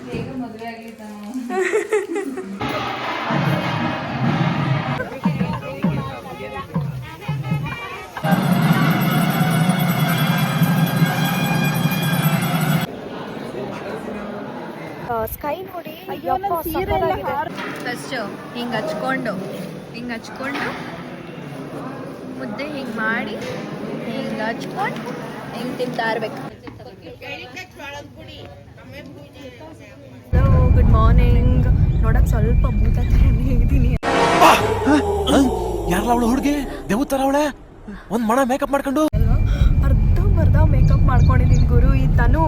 ಬೇಗ ಮದುವೆ ಆಗಲಿ ಸ್ಕೈ ನೋಡಿ ಫಸ್ಟ್ ಹಿಂಗೆ ಹಚ್ಕೊಂಡು ಮುದ್ದೆ ಹಿಂಗೆ ಮಾಡಿ ಹಿಂಗೆ ಹಚ್ಕೊಂಡು ಹಿಂಗೆ ತಿಂತಾ ಇರ್ಬೇಕು. Hello, good morning. ನೋಡಕ್ ಸ್ವಲ್ಪ ಭೂತ ಇದ್ದೀನಿ. ಯಾರಲ್ಲ ಅವಳು ಹುಡುಗಿ ದೇವತರ ಅವಳೆ ಒಂದ್ ಮಣ ಮೇಕಪ್ ಮಾಡ್ಕೊಂಡು ಅರ್ಧ ಮೇಕಪ್ ಮಾಡ್ಕೊಂಡಿದ್ದೀನಿ ಗುರು. ಈ ತನು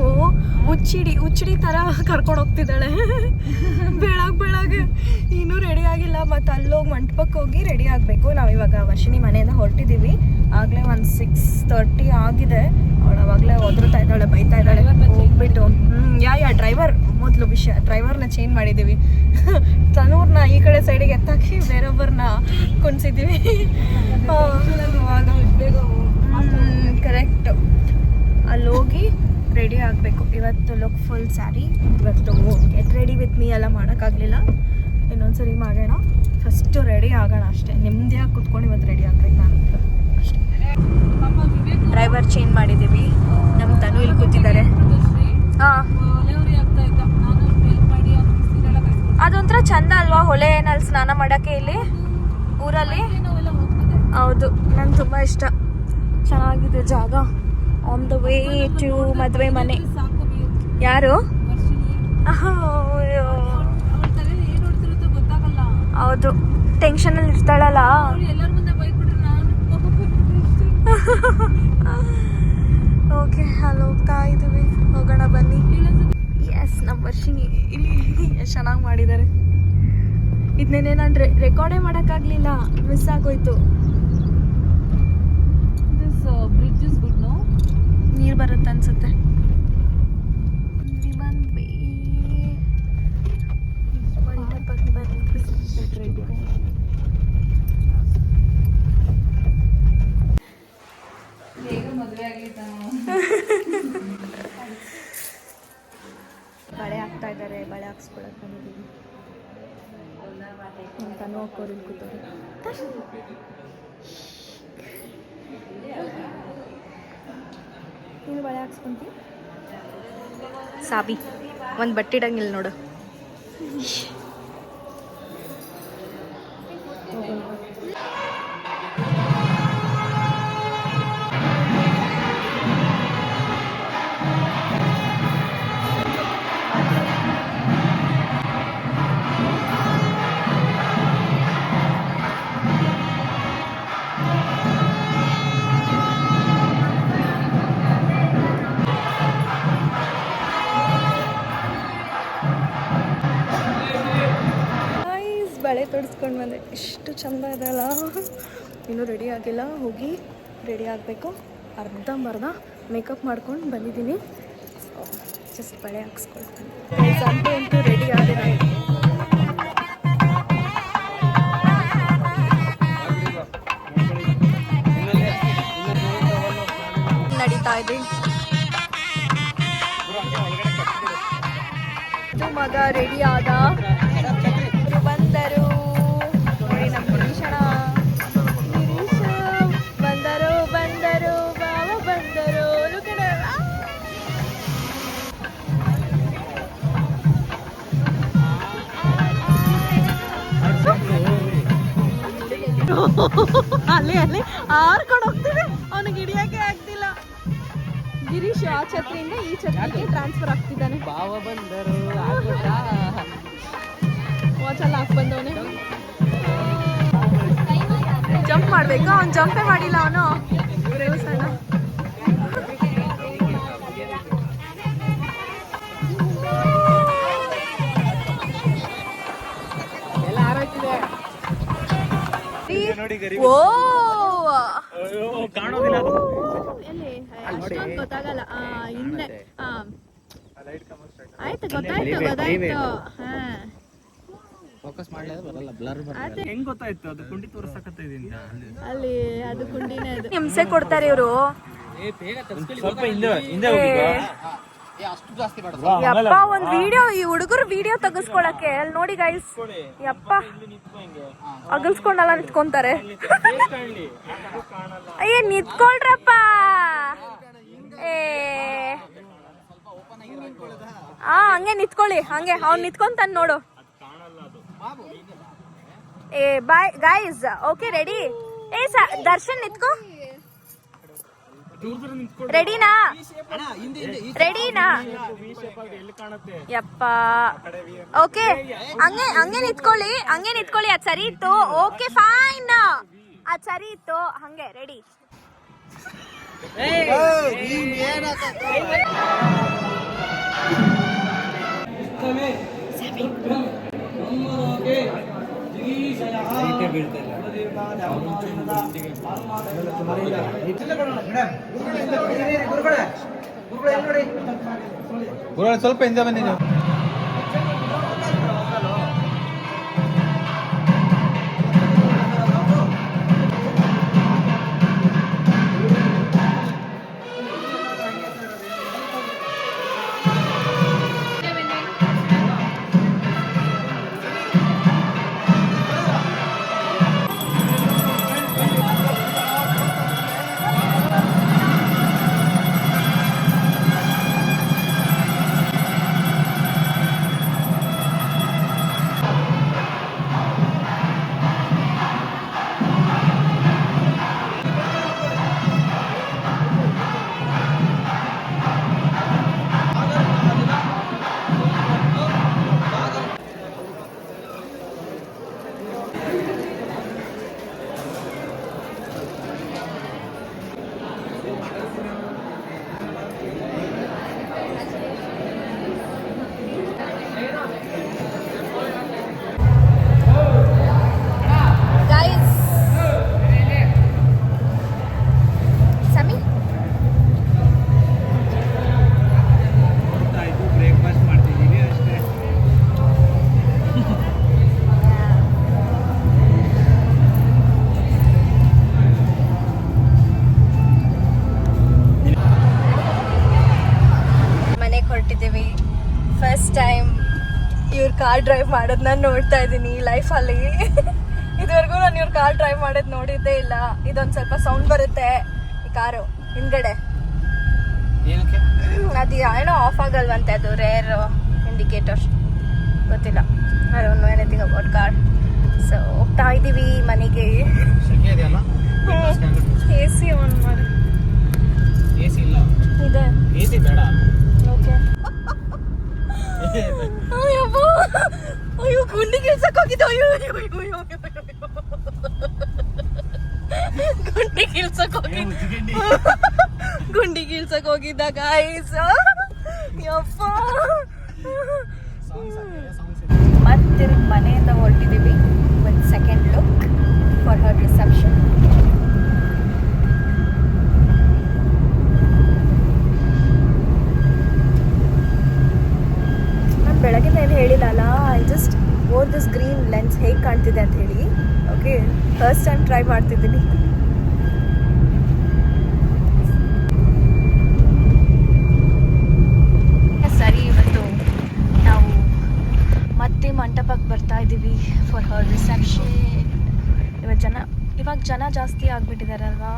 ಹುಚ್ಚಿಡಿ ತರ ಕರ್ಕೊಂಡು ಹೋಗ್ತಿದ್ದಾಳೆ. ಬೆಳಗ್ಗೆ ಇನ್ನೂ ರೆಡಿ ಆಗಿಲ್ಲ. ಮತ್ತು ಅಲ್ಲೋಗಿ ಮಂಟಪಕ್ಕೆ ಹೋಗಿ ರೆಡಿ ಆಗಬೇಕು. ನಾವಿವಾಗ ವರ್ಷಿಣಿ ಮನೆಯಿಂದ ಹೊರಟಿದ್ದೀವಿ. ಆಗಲೇ ಒಂದು 6:30 ಆಗಿದೆ. ಅವಳು ಅವಾಗಲೇ ಒದರ್ತಾ ಇದ್ದಾಳೆ, ಬೈತಾ ಇದ್ದಾಳೆ. ಹೋಗ್ಬಿಟ್ಟು ಯಾ ಡ್ರೈವರ್ ಮೊದಲು ವಿಷಯ, ಡ್ರೈವರ್ನ ಚೇಂಜ್ ಮಾಡಿದ್ದೀವಿ. ತನೂರ್ನ ಈ ಕಡೆ ಸೈಡಿಗೆ ಎತ್ತಾಕಿ ಬೇರೊಬ್ಬರನ್ನ ಕುಣಿಸಿದ್ದೀವಿ. ಕರೆಕ್ಟ್. ಅಲ್ಲಿ ಹೋಗಿ ರೆಡಿ ಆಗಬೇಕು. ಇವತ್ತು ಲುಕ್ ಫುಲ್ ಸ್ಯಾರಿ. ಇವತ್ತು ಗೆಟ್ ರೆಡಿ ವಿತ್ ಮೀ ಎಲ್ಲ ಮಾಡೋಕ್ಕಾಗಲಿಲ್ಲ. ಇನ್ನೊಂದ್ಸರಿ ಮಾಡೋಣ. ಫಸ್ಟು ರೆಡಿ ಆಗೋಣ ಅಷ್ಟೇ. ನೆಮ್ಮದಿಯಾಗಿ ಕುತ್ಕೊಂಡು ಇವತ್ತು ರೆಡಿ ಆಗ್ಬೇಕು ನಾನು ಅಷ್ಟೇ. ಡ್ರೈವರ್ ಚೇಂಜ್ ಮಾಡಿದ್ದೀವಿ. ನಮ್ಮ ತನು ಇಲ್ಲಿ ಕೂತಿದ್ದಾರೆ. ಹಾಂ, ಅದೊಂಥರ ಚಂದ ಅಲ್ವಾ ಹೊಳೆನಲ್ಲಿ ಸ್ನಾನ ಮಾಡೋಕ್ಕೆ ಇಲ್ಲಿ ಊರಲ್ಲಿ? ಹೌದು, ನಂಗೆ ತುಂಬ ಇಷ್ಟ. ಚೆನ್ನಾಗಿದೆ ಜಾಗ. ಆನ್ ದ ವೇ ಟು ಮದುವೆ ಮನೆ. ಯಾರು? ಹೌದು, ಟೆನ್ಷನಲ್ಲಿ ಇರ್ತಾಳಲ್ಲ. ಓಕೆ, ಅಲ್ಲಿ ಹೋಗ್ತಾ ಇದ್ದೀವಿ. ಹೋಗೋಣ ಬನ್ನಿ. ಎಸ್, ನಮ್ಮ ವರ್ಷಿಣಿ ಇಲ್ಲಿ ಎಷ್ಟು ಚೆನ್ನಾಗಿ ಮಾಡಿದ್ದಾರೆ. ಇದನ್ನೇನೆ ನಾನು ರೆಕಾರ್ಡೇ ಮಾಡೋಕ್ಕಾಗಲಿಲ್ಲ, ಮಿಸ್ ಆಗೋಯ್ತು. ನೀರು ಬರುತ್ತೆ ಅನ್ಸುತ್ತೆ. ಬೇಗ ಮದುವೆ ಆಗಲಿ ಬಳೆ ಹಾಕ್ತಾ ಇದ್ದಾರೆ. ಬಳೆ ಹಾಕ್ಸ್ಕೊಳಕ್ ಬಂದಿದ್ದೀವಿ. ತನು ಹಾಕೋರು ಕೂತವ್ರು. ನೀನು ಬಳೆ ಹಾಕ್ಸ್ಕೊಂತಿ? ಸಾಬಿ ಒಂದು ಬಟ್ಟೆ ಇಡಂಗಿಲ್ಲ ನೋಡು. ಬಳೆ ತೊಡಿಸ್ಕೊಂಡು ಬಂದೆ. ಎಷ್ಟು ಚಂದ ಇದೆ ಅಲ್ಲ. ಇನ್ನೂ ರೆಡಿ ಆಗಿಲ್ಲ, ಹೋಗಿ ರೆಡಿ ಆಗಬೇಕು. ಅರ್ಧಂಬರ್ಧ ಮೇಕಪ್ ಮಾಡ್ಕೊಂಡು ಬಂದಿದ್ದೀನಿ. ಜಸ್ಟ್ ಬಳೆ ಹಾಕ್ಸ್ಕೊಳ್ತೀನಿ. ಅಂತೂ ರೆಡಿ ಆಗಿದೆ. ನಡೀತಾ ಇದೆ. ಮಗ ರೆಡಿ ಆದ. ಬಂದರು ನೋಡಿ ನಮ್ಮ ಗಿರೀಶಣ. ಬಂದರು ಬಾವ ಬಂದರು. ಅಲ್ಲಿ ಆರ್ಕೊಂಡು ಹೋಗ್ತೀವಿ. ಅವನಿಗೆ ಹಿಡಿಯೋಕೆ ಆಗ್ತಿಲ್ಲ. ಗಿರೀಶ್ ಆ ಛತ್ರಿಯಿಂದ ಈ ಛತ್ರಿಗೆ ಟ್ರಾನ್ಸ್ಫರ್ ಆಗ್ತಿದ್ದಾನೆ. ಬಾವ ಬಂದರು ವಾಚಲ್ಲಿ ಹಾಕಿ ಬಂದವನೇ. ಜಂಪ್ ಮಾಡಬೇಕು. ಅವ್ನು ಜಂಪೇ ಮಾಡಿಲ್ಲ. ಅವನು ದೇವಸ್ಥಾನ ಓ ಕಾಣೋದಿಲ್ಲ. ಅಷ್ಟೊಂದು ಗೊತ್ತಾಗಲ್ಲ. ಹಿಂದೆ ಆಯ್ತು, ಗೊತ್ತಾಯ್ತು. ಫೋಕಸ್ ಮಾಡಲಿಲ್ಲ ಬರಲ್ಲ, ಬ್ಲರ್ ಬರಲ್ಲ. ಹೆಂಗ್ ಗೊತ್ತಾಯ್ತು? ಅದು ಕುಂಡಿ ತೋರಿಸಕತ್ತಿದ್ದೀನಿ ಅಲ್ಲಿ. ಅದು ಕುಂಡಿನೇ. ಅದು ಹಿಂಸೆ ಕೊಡ್ತಾರೆ ಇವರು. ಸ್ವಲ್ಪ ಹಿಂದೆ ಹೋಗಿ. ಯಪ್ಪ ಒಂದ್ ವಿಡಿಯೋ, ಈ ಹುಡುಗರು ವಿಡಿಯೋ ತೆಗಿಸ್ಕೊಳಕ್ಕೆ ಅಲ್ಲಿ ನೋಡಿ ಗೈಸ್. ಯಪ್ಪ ಅಗಲ್ಸ್ಕೊಂಡೆಲ್ಲ ನಿಂತ್ಕೊಂತಾರೆ. ಅಯ್ಯ ನಿಂತ್ಕೊಳ್ರಪ್ಪ. ಹಂಗೆ ನಿಂತ್ಕೊಳ್ಳಿ, ಹಂಗೆ ಅವ್ನು ನಿಂತ್ಕೊಂತಾನೆ ನೋಡು. Bye guys. Okay ready? Darshan ನಿಂತ್ಕೋ. ರೆಡಿನಾ? ರೆಡಿನಾ? ಯಪ್ಪ ಓಕೆ, ಹಂಗೆ ಹಂಗೆ ನಿಂತ್ಕೊಳ್ಳಿ, ಹಂಗೆ ನಿಂತ್ಕೊಳ್ಳಿ. ಅದ್ ಸರಿ ಇತ್ತು. ಓಕೆ ಫೈನ್, ಅದ್ ಸರಿ ಇತ್ತು. ಹಂಗೆ ರೆಡಿ? ಸ್ವಲ್ಪ ಹಿಂದೆ ಬನ್ನಿ ನೀವು. ಫಸ್ಟ್ ಟೈಮ್ ಇವ್ರ ಕಾರ್ ಡ್ರೈವ್ ಮಾಡೋದನ್ನ ನೋಡ್ತಾ ಇದ್ದೀನಿ ಲೈಫಲ್ಲಿ. ಇದುವರೆಗೂ ನಾನು ಇವ್ರ ಕಾರ್ ಡ್ರೈವ್ ಮಾಡೋದು ನೋಡಿದ್ದೇ ಇಲ್ಲ. ಇದೊಂದು ಸ್ವಲ್ಪ ಸೌಂಡ್ ಬರುತ್ತೆ ಈ ಕಾರು ಹಿಂದ್ಗಡೆ. ಅದು ಏನೋ ಆಫ್ ಆಗಲ್ವಂತೆ, ಅದು ರೇರ್ ಇಂಡಿಕೇಟರ್, ಗೊತ್ತಿಲ್ಲ. I don't know anything about car. So ಹೋಗ್ತಾ ಇದ್ದೀವಿ ಮನೆಗೆ. ಎ ಸಿ ಆನ್ ಮಾಡಿ. ಇದೆ ಓಕೆ. ಅಯ್ಯೋ ಗುಂಡಿ ಗಿಲ್ಸಕ್ ಹೋಗಿದ್ದು. ಗುಂಡಿ ಗಿಲ್ಸಕ್ ಹೋಗಿದ್ದ ಗಾಯ್ಸ್. ಯಪ್ಪ ಮತ್ತೆ ಮನೆಯಿಂದ ಹೊರಟಿದ್ದೀವಿ. ಒಂದು second look for her reception. ನಾನು ಬೆಳಗಿಂದ ಏನು ಹೇಳಿಲ್ಲ ಅಲ್ಲ. I just wore this green lens ಹೇಗೆ ಕಾಣ್ತಿದೆ ಅಂತ ಹೇಳಿ. ಓಕೆ, ಫಸ್ಟ್ ಟೈಮ್ ಟ್ರೈ ಮಾಡ್ತಿದ್ದೀನಿ. ಸರಿ, ಇವತ್ತು ನಾವು ಮತ್ತೆ ಮಂಟಪಕ್ಕೆ ಬರ್ತಾ ಇದ್ದೀವಿ ಫಾರ್ ಹರ್ ರಿಸೆಪ್ಷನ್. ಇವಾಗ ಜನ ಜಾಸ್ತಿ ಆಗಿಬಿಟ್ಟಿದ್ದಾರೆ ಅಲ್ವಾ?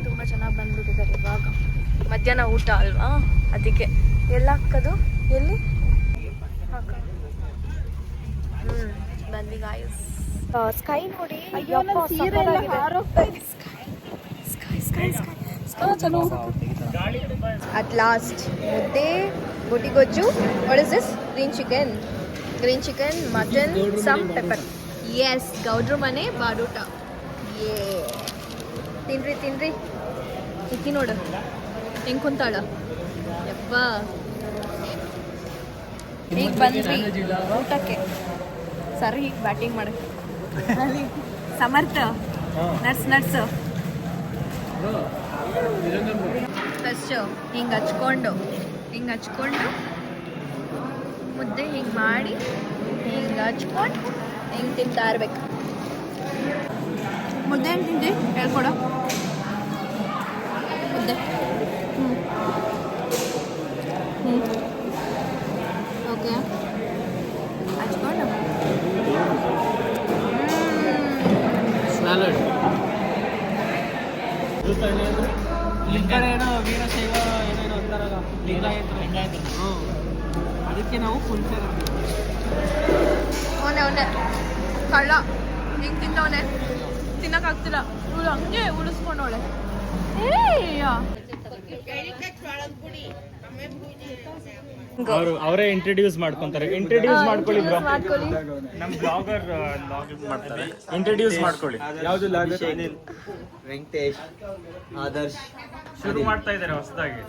ತುಂಬ ಜನ ಬಂದ್ಬಿಟ್ಟಿದ್ದಾರೆ ಇವಾಗ. ಮಧ್ಯಾಹ್ನ ಊಟ ಅಲ್ವಾ, ಅದಕ್ಕೆ. ಎಲ್ಲ ಹಾಕೋದು, ಎಲ್ಲಿ ಬಂದ್ವಿ ಗಾಯ್ಸ್. ಸ್ಕೈ ನೋಡಿ, ಅಟ್ ಲಾಸ್ಟ್ ಮುದ್ದೆ, ಗೋಟಿ ಗೊಜ್ಜು. What is this? Green chicken, mutton, some pepper. Yes, ಗೌಡ್ರು ಮನೆ ಬಾಡೂಟ. ಏ ತಿನ್ರಿ. ಇಕ್ಕಿ ನೋಡು ಹೆಂಗೆ ಕುಂತಾಳ. ಯಪ್ಪ ಈಗ ಬಂದ್ವಿ ಊಟಕ್ಕೆ. ಸರ್ ಈಗ ಬ್ಯಾಟಿಂಗ್ ಮಾಡಿ ಸಮರ್ಥ ನರ್ಸ್ ಫಸ್ಟ್ ಹಿಂಗೆ ಹಚ್ಕೊಂಡು ಮುದ್ದೆ ಹಿಂಗೆ ಮಾಡಿ ಹಿಂಗೆ ಹಚ್ಕೊಂಡು ಹಿಂಗೆ ತಿಂತಾ ಇರ್ಬೇಕು. ಮುದ್ದೆ ಹೆಂಗೆ ತಿಂದು ಹೇಳ್ಕೊಡ. ಮುದ್ದೆ ಓಕೆ ಹಚ್ಕೊಂಡು ಸ್ಯಾಲಡ್ ಈ ಕಡೆ ಏನೋ ವೀರಶೈವ ಏನೇನೋ ಅಂತಾರಲ್ಲ ಲಿಂಗಾಯತರು ಅದಕ್ಕೆ ನಾವು ಕುಂಚರ ಅವನೇ ಕಳ್ಳ ಹಿಂಗೆ ತಿನ್ನವನೆ ತಿನ್ನಕ್ಕಾಗ್ತಿಲ್ಲ ಇವಳು ಹಂಗೆ ಉಳಿಸ್ಕೊಂಡವಳೆ ಅವರೇ ಇಂಟ್ರೊಡ್ಯೂಸ್ ಮಾಡ್ಕೊಂತಾರೆ ಇಂಟ್ರೊಡ್ಯೂಸ್ ಮಾಡ್ಕೊಳ್ಳಿ ನಮ್ಮ ಬ್ಲಾಗರ್ ಮಾಡ್ತಾರೆ ಇಂಟ್ರೊಡ್ಯೂಸ್ ಮಾಡ್ಕೊಳ್ಳಿ ಯಾವುದು ವೆಂಕಟೇಶ್ ಆದರ್ಶ್ ಶುರು ಮಾಡ್ತಾ ಇದ್ದಾರೆ ಹೊಸದಾಗಿ